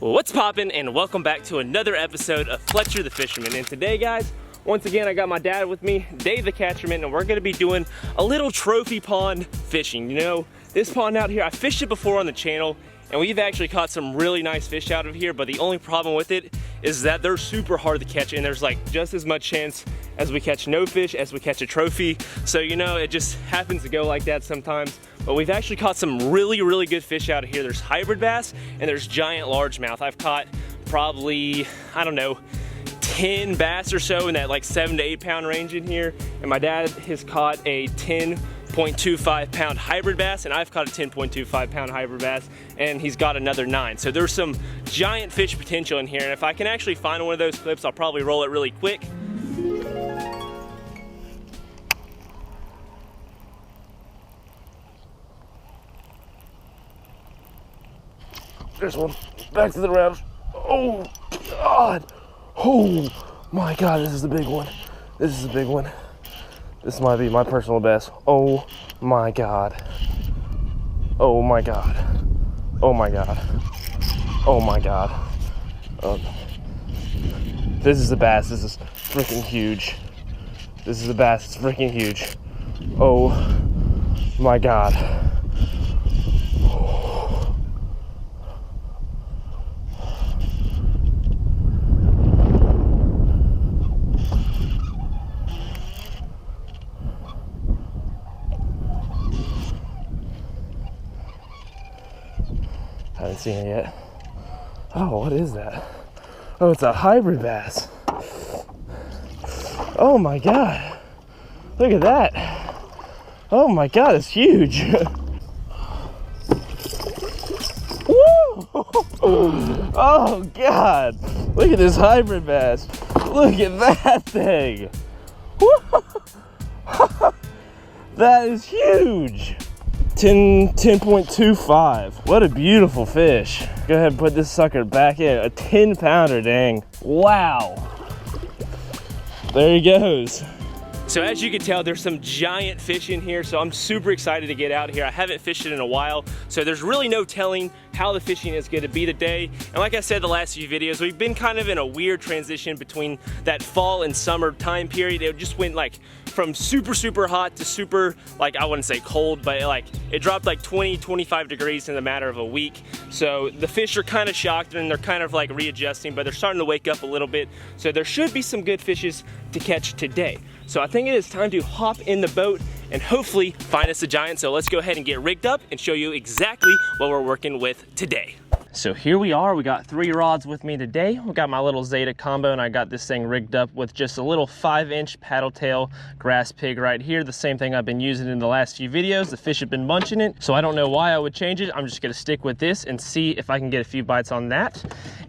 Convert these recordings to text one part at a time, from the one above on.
What's poppin', and welcome back to another episode of Fletcher the Fisherman. And today, guys, once again, I got my dad with me, Dave the Catcherman, and we're gonna be doing a little trophy pond fishing. You know, this pond out here, I fished it before on the channel, and we've actually caught some really nice fish out of here, but the only problem with it is that they're super hard to catch, and there's like just as much chance as we catch no fish as we catch a trophy. So, you know, it just happens to go like that sometimes. But we've actually caught some really good fish out of here. There's hybrid bass and there's giant largemouth. I've caught probably, I don't know, 10 bass or so in that like 7 to 8 pound range in here. And my dad has caught a 10.25 pound hybrid bass, and I've caught a 10.25 pound hybrid bass, and he's got another 9. So there's some giant fish potential in here. And if I can actually find one of those clips, I'll probably roll it really quick. There's one. Back to the round. Oh, God. Oh, my God. This is the big one. This is a big one. This might be my personal best. Oh, my God. Oh, my God. Oh, my God. Oh, my God. This is the bass. This is freaking huge. This is the bass. It's freaking huge. Oh, my God. Haven't seen it yet. Oh, what is that? Oh, it's a hybrid bass. Oh my God. Look at that. Oh my God, it's huge. Woo! Oh God. Look at this hybrid bass. Look at that thing. That is huge. 10.25. What a beautiful fish. Go ahead and put this sucker back in. A 10 pounder, dang. Wow. There he goes. So as you can tell, there's some giant fish in here, so I'm super excited to get out here. I haven't fished it in a while, so there's really no telling how the fishing is going to be today. And like I said the last few videos, we've been kind of in a weird transition between that fall and summer time period. It just went like from super hot to super, like, I wouldn't say cold, but like it dropped like 20-25 degrees in a matter of a week. So the fish are kind of shocked and they're kind of like readjusting, but they're starting to wake up a little bit. So there should be some good fishes to catch today. So I think it is time to hop in the boat and hopefully find us a giant. So let's go ahead and get rigged up and show you exactly what we're working with today. So here we are, we got 3 rods with me today. We got my little Zeta combo, and I got this thing rigged up with just a little 5-inch paddle tail grass pig right here. The same thing I've been using in the last few videos. The fish have been munching it, so I don't know why I would change it. I'm just gonna stick with this and see if I can get a few bites on that.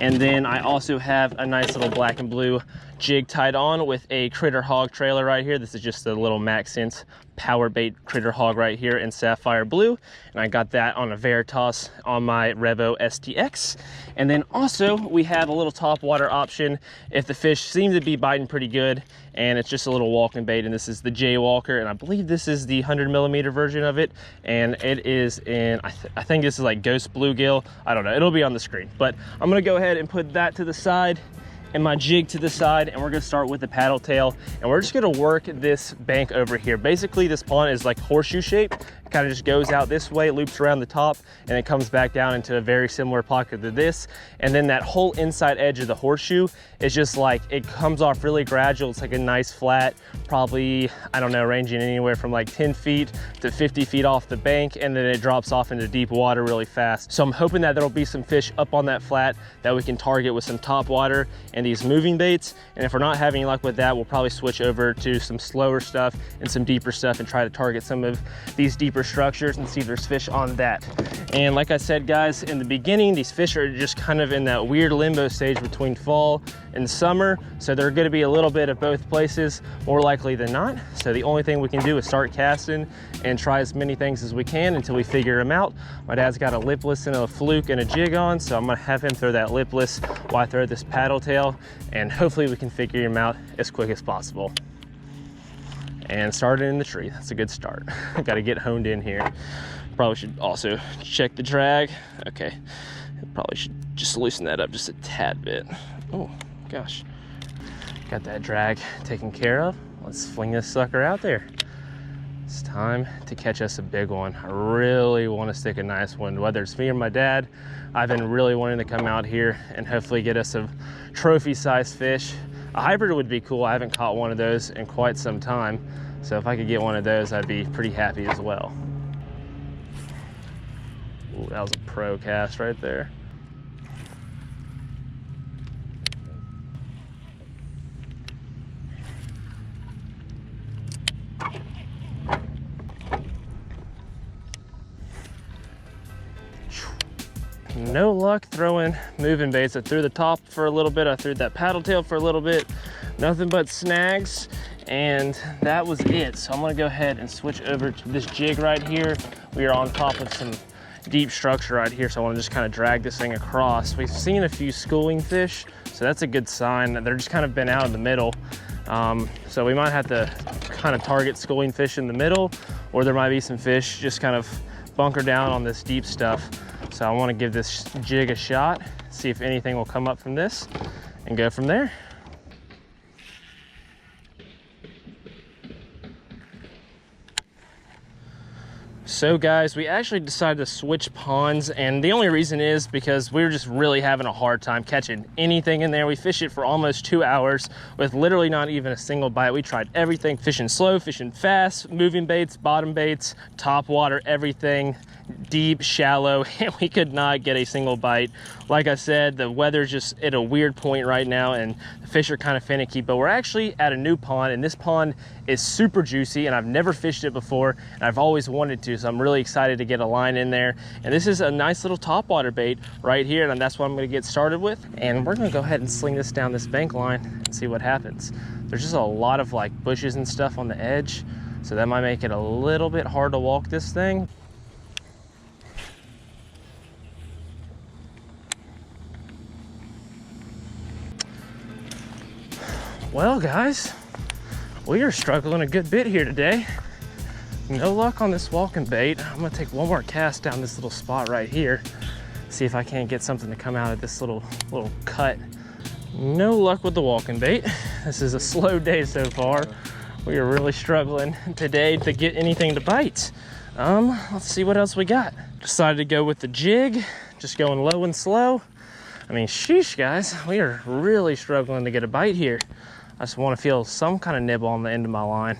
And then I also have a nice little black and blue jig tied on with a Critter HAWG trailer right here. This is just a little MAXSCENT POWERBAIT Critter HAWG right here in sapphire blue, and I got that on a Veritas on my Revo STX. And then also we have a little top water option if the fish seem to be biting pretty good, and it's just a little walking bait, and this is the Jaywalker, and I believe this is the 100mm version of it, and it is in I think this is like Ghost Bluegill. I don't know, it'll be on the screen, but I'm gonna go ahead and put that to the side and my jig to the side, and we're gonna start with the paddle tail, and we're just gonna work this bank over here. Basically this pond is like horseshoe shaped. It kind of just goes out this way, loops around the top, and it comes back down into a very similar pocket to this. And then that whole inside edge of the horseshoe is just like, it comes off really gradual. It's like a nice flat, probably, I don't know, ranging anywhere from like 10 feet to 50 feet off the bank, and then it drops off into deep water really fast. So I'm hoping that there'll be some fish up on that flat that we can target with some top water and these moving baits. And if we're not having luck with that, we'll probably switch over to some slower stuff and some deeper stuff and try to target some of these deeper structures and see if there's fish on that. And like I said, guys, in the beginning, these fish are just kind of in that weird limbo stage between fall and summer, so they're going to be a little bit of both places, more likely than not. So the only thing we can do is start casting and try as many things as we can until we figure them out. My dad's got a lipless and a fluke and a jig on, so I'm going to have him throw that lipless while I throw this paddle tail, and hopefully we can figure him out as quick as possible. And started in the tree. That's a good start. I got to get honed in here. Probably should also check the drag. Okay, probably should just loosen that up just a tad bit. Oh gosh, got that drag taken care of. Let's fling this sucker out there. It's time to catch us a big one. I really want to stick a nice one, whether it's me or my dad. I've been really wanting to come out here and hopefully get us a trophy-sized fish. A hybrid would be cool. I haven't caught one of those in quite some time. So if I could get one of those, I'd be pretty happy as well. Ooh, that was a pro cast right there. No luck throwing moving baits. I threw the top for a little bit. I threw that paddle tail for a little bit. Nothing but snags, and that was it. So I'm gonna go ahead and switch over to this jig right here. We are on top of some deep structure right here, so I wanna just kind of drag this thing across. We've seen a few schooling fish, so that's a good sign. They're just kind of been out in the middle. So we might have to kind of target schooling fish in the middle, or there might be some fish just kind of bunker down on this deep stuff. So I want to give this jig a shot, see if anything will come up from this, and go from there. So guys, we actually decided to switch ponds, and the only reason is because we were just really having a hard time catching anything in there. We fished it for almost 2 hours with literally not even a single bite. We tried everything, fishing slow, fishing fast, moving baits, bottom baits, top water, everything, deep, shallow, and we could not get a single bite. Like I said, the weather's just at a weird point right now, and the fish are kind of finicky, but we're actually at a new pond, and this pond is super juicy, and I've never fished it before, and I've always wanted to, so I'm really excited to get a line in there. And this is a nice little topwater bait right here, and that's what I'm gonna get started with. And we're gonna go ahead and sling this down this bank line and see what happens. There's just a lot of like bushes and stuff on the edge, so that might make it a little bit hard to walk this thing. Well guys, we are struggling a good bit here today. No luck on this walking bait. I'm gonna take one more cast down this little spot right here, see if I can't get something to come out of this little cut. No luck with the walking bait. This is a slow day so far. We are really struggling today to get anything to bite. Let's see what else we got. Decided to go with the jig, just going low and slow. I mean, sheesh guys, we are really struggling to get a bite here. I just want to feel some kind of nibble on the end of my line.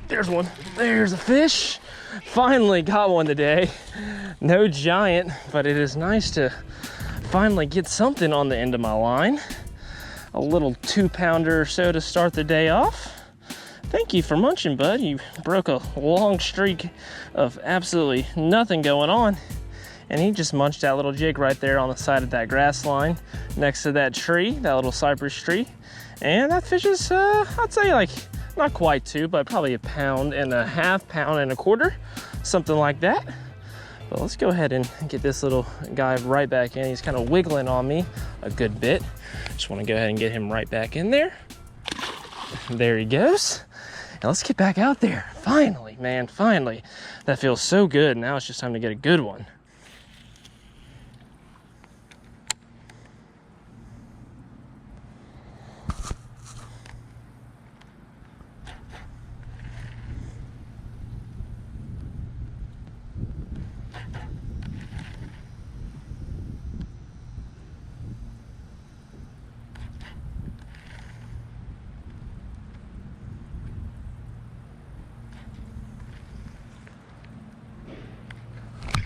There's one. There's a fish. Finally got one today. No giant, but it is nice to finally get something on the end of my line. A little 2-pounder or so to start the day off. Thank you for munching, bud. You broke a long streak of absolutely nothing going on. And he just munched that little jig right there on the side of that grass line next to that tree, that little cypress tree. And that fish is, I'd say like, not quite 2, but probably 1.5 pounds, something like that. But let's go ahead and get this little guy right back in. He's kind of wiggling on me a good bit. Just want to go ahead and get him right back in there. There he goes. Now let's get back out there. Finally, man, finally. That feels so good. Now it's just time to get a good one.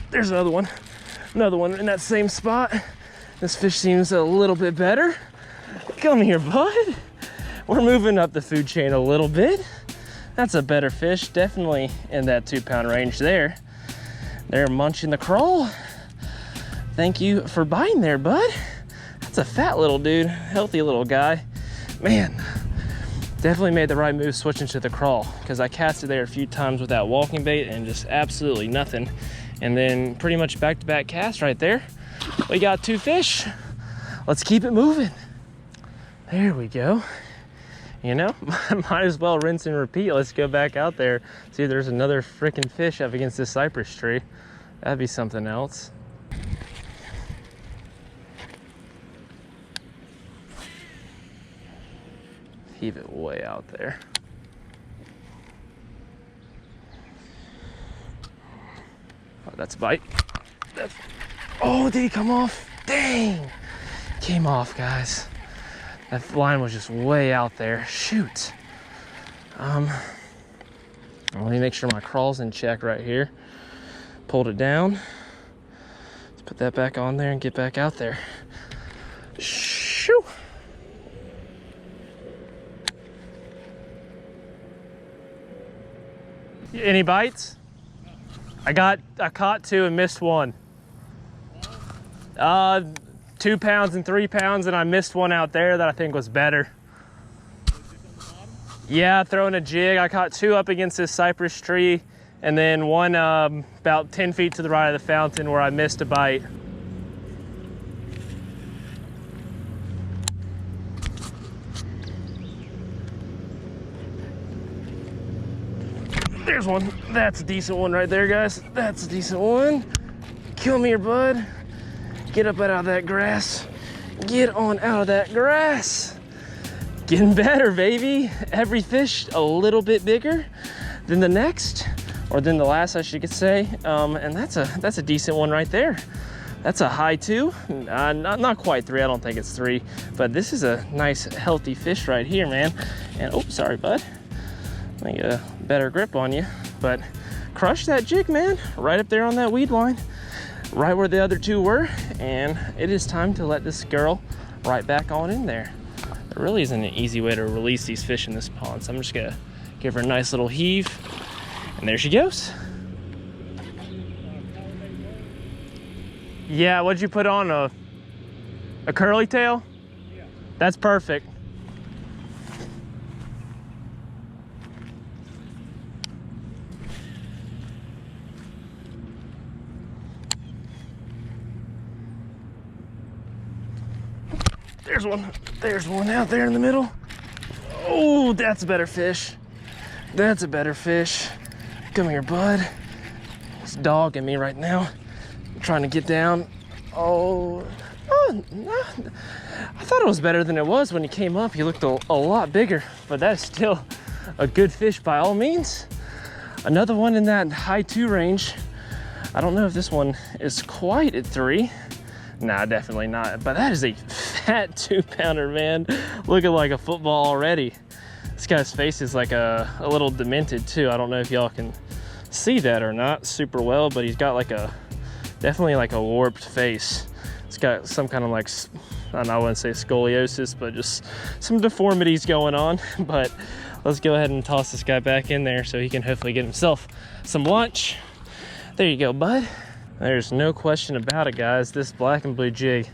There's another one in that same spot. This fish seems a little bit better. Come here, bud. We're moving up the food chain a little bit. That's a better fish, definitely in that 2-pound range there. They're munching the crawl. Thank you for biting there, bud. That's a fat little dude, healthy little guy. Man, definitely made the right move switching to the crawl, because I casted there a few times with that walking bait and just absolutely nothing. And then pretty much back-to-back cast right there. We got 2 fish. Let's keep it moving. There we go. you know, might as well rinse and repeat. Let's go back out there, see if there's another freaking fish up against this cypress tree. That'd be something else. Heave it way out there. Oh, that's a bite. Oh, did he come off? Dang! Came off, guys. That line was just way out there. Shoot. Let me make sure my crawl's in check right here. Pulled it down. Let's put that back on there and get back out there. Shoo! Any bites? I caught 2 and missed 1. 2 pounds and 3 pounds, and I missed 1 out there that I think was better. Yeah, throwing a jig. I caught 2 up against this cypress tree, and then 1 about 10 feet to the right of the fountain where I missed a bite. There's 1. That's a decent one right there, guys. That's a decent one. Kill me, your bud. Get up out of that grass. Get on out of that grass. Getting better, baby. Every fish a little bit bigger than the next, or than the last, I should say. And that's a decent one right there. That's a high 2. Not quite 3. I don't think it's 3, but this is a nice, healthy fish right here, man. And oh, sorry, bud. Let me get a better grip on you, but crush that jig, man, right up there on that weed line, right where the other 2 were, and it is time to let this girl right back on in there. There really isn't an easy way to release these fish in this pond, so I'm just gonna give her a nice little heave, and there she goes. Yeah, what'd you put on, a curly tail? Yeah. That's perfect. There's one out there in the middle. Oh, that's a better fish. That's a better fish. Come here, bud. It's dogging me right now. I'm trying to get down. Oh, no. I thought it was better than it was when he came up. He looked a lot bigger, but that's still a good fish by all means. Another one in that high 2 range. I don't know if this one is quite at 3. Nah, definitely not. But that is a fat 2-pounder, man. Looking like a football already. This guy's face is like a little demented too. I don't know if y'all can see that or not super well, but he's got like definitely like a warped face. It's got some kind of like, I don't know, I wouldn't say scoliosis, but just some deformities going on. But let's go ahead and toss this guy back in there so he can hopefully get himself some lunch. There you go, bud. There's no question about it, guys. This black and blue jig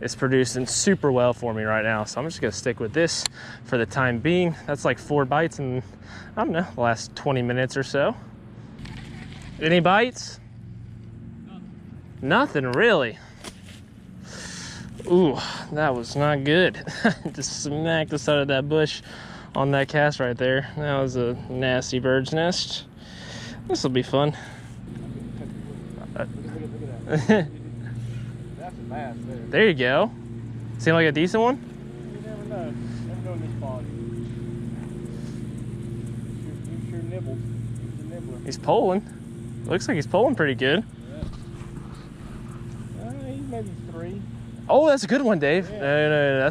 is producing super well for me right now. So I'm just gonna stick with this for the time being. That's like 4 bites in, I don't know, the last 20 minutes or so. Any bites? Nothing, really. Ooh, that was not good. Just smacked the side of that bush on that cast right there. That was a nasty bird's nest. This will be fun. That's a bass there. There you go. Seem like a decent one? You never know. Never know in this pond. You sure nibbled. He's a nibbler. He's pulling. Looks like he's pulling pretty good. Yeah. He's maybe 3. Oh, that's a good one, Dave. Yeah. No,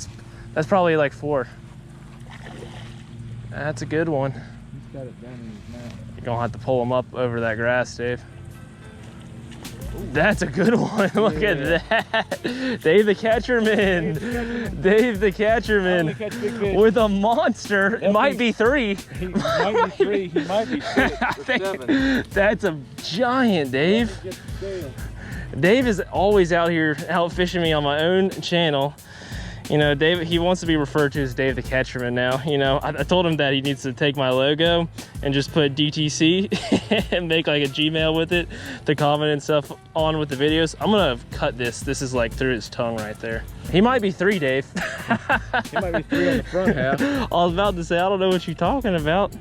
that's probably like 4. That's a good one. He's got it down in his mouth. You're gonna have to pull him up over that grass, Dave. That's a good one. Look at that. Dave the Catcherman. Dave the Catcherman with a monster. It might be 3. He might be 3. He might be 6 or 7. That's a giant, Dave. Dave is always out here out fishing me on my own channel. You know, Dave, he wants to be referred to as Dave the Catcherman now. You know, I told him that he needs to take my logo and just put DTC and make like a Gmail with it to comment and stuff on with the videos. I'm gonna cut this. This is like through his tongue right there. He might be 3, Dave. He might be 3 on the front half. I was about to say, I don't know what you're talking about.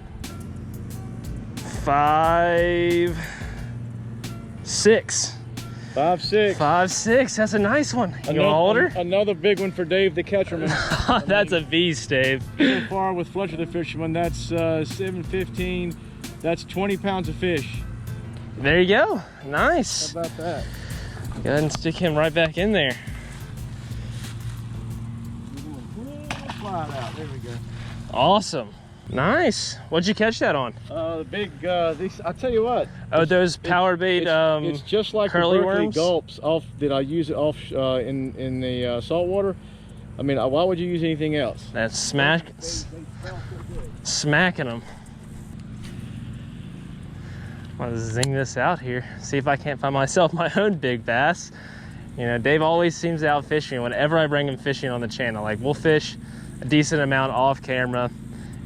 5, 6. 5'6". 5'6", that's a nice one. You want to hold her? Another big one for Dave the Catcherman. That's a beast, Dave. So far with Fletcher the Fisherman, that's 715. That's 20 pounds of fish. There you go. Nice. How about that? Go ahead and stick him right back in there. Slide out. There we go. Awesome. Nice. What'd you catch that on? The big, these, I'll tell you what. Oh, those POWERBAIT it's just like curly the Berkley worms? gulps off. Did I use it off in the salt water? I mean, why would you use anything else? That's smacking them. I'm gonna zing this out here. See if I can't find myself my own big bass. You know, Dave always seems out fishing whenever I bring him fishing on the channel. Like, we'll fish a decent amount off camera,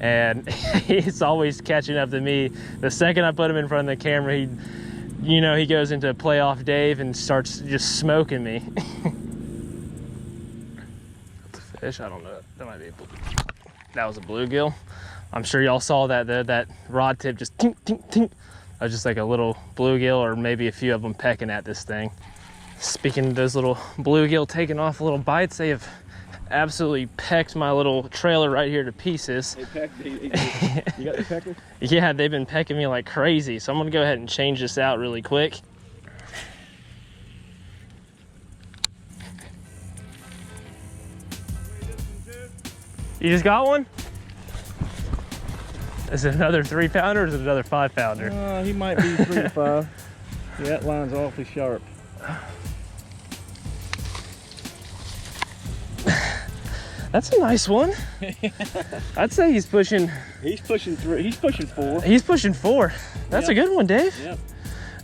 and he's always catching up to me. The second I put him in front of the camera, he goes into playoff Dave and starts just smoking me. That's a fish. I don't know. That might be that was a bluegill. I'm sure y'all saw that that rod tip just tink tink tink. That was just like a little bluegill, or maybe a few of them pecking at this thing. Speaking of those little bluegill taking off little bites, they have absolutely pecked my little trailer right here to pieces. They pecked, you got the peckers? Yeah, they've been pecking me like crazy. So I'm gonna go ahead and change this out really quick. You just got one? Is it another 3-pounder or is it another 5-pounder? He might be 3 to 5. Yeah, that line's awfully sharp. That's a nice one. I'd say he's pushing. He's pushing 3. He's pushing 4. He's pushing 4. That's a good one, Dave. Yep.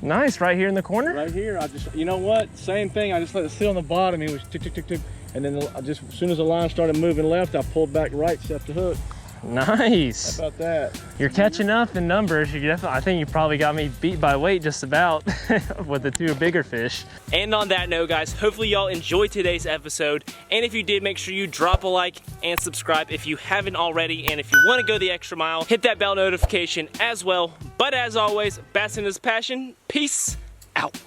Nice, right here in the corner. Right here. I just, you know what? Same thing. I just let it sit on the bottom. He was tick tick tick tick, and then I just as soon as the line started moving left, I pulled back right, set the hook. Nice. How about that? You're catching up in numbers. You definitely, I think you probably got me beat by weight just about with the 2 bigger fish. And on that note, guys, hopefully y'all enjoyed today's episode. And if you did, make sure you drop a like and subscribe if you haven't already. And if you want to go the extra mile, hit that bell notification as well. But as always, bassing is passion. Peace out.